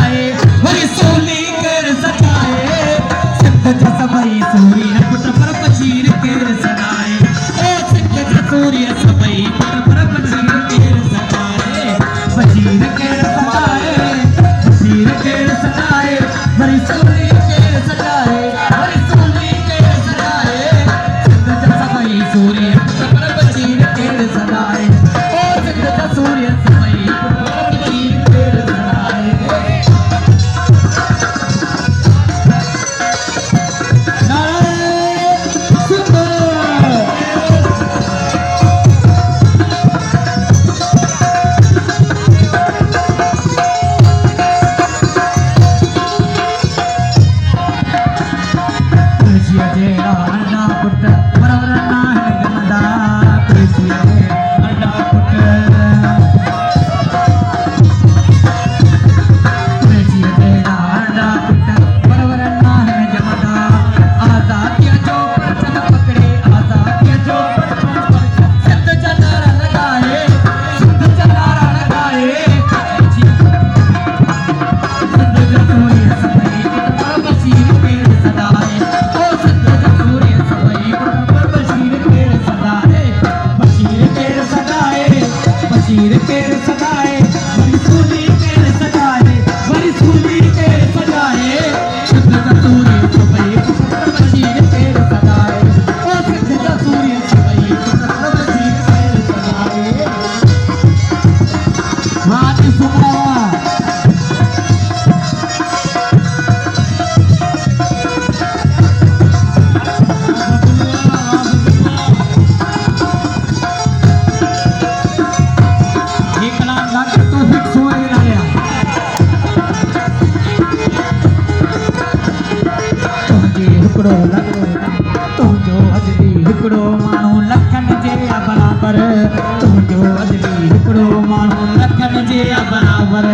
सजाए वरी सोली केर सजाए सिंध जा सभई सूर्य पुट पर बशीर केर सजाए ओ सिंध जा सूर्य सभई पुट पर बशीर केर सजाए बशीर केर सजाए बशीर केर सजाए वरी सोली केर सजाए वरी सोली केर सजाए सिंध जा सभई सूर्य पुट पर बशीर केर सजाए ओ सिंध जा सूर्य सभई पुट पर बशीर केर सजाए तुझो अजली हिकड़ो माण्हू लखन जे बराबर तुझो अजली हिकड़ो माण्हू लखन जे बराबर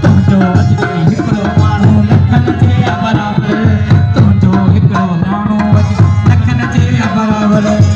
तुझो अजली हिकड़ो माण्हू लखन जे बराबर तुझो हिकड़ो माण्हू लखन जे बराबर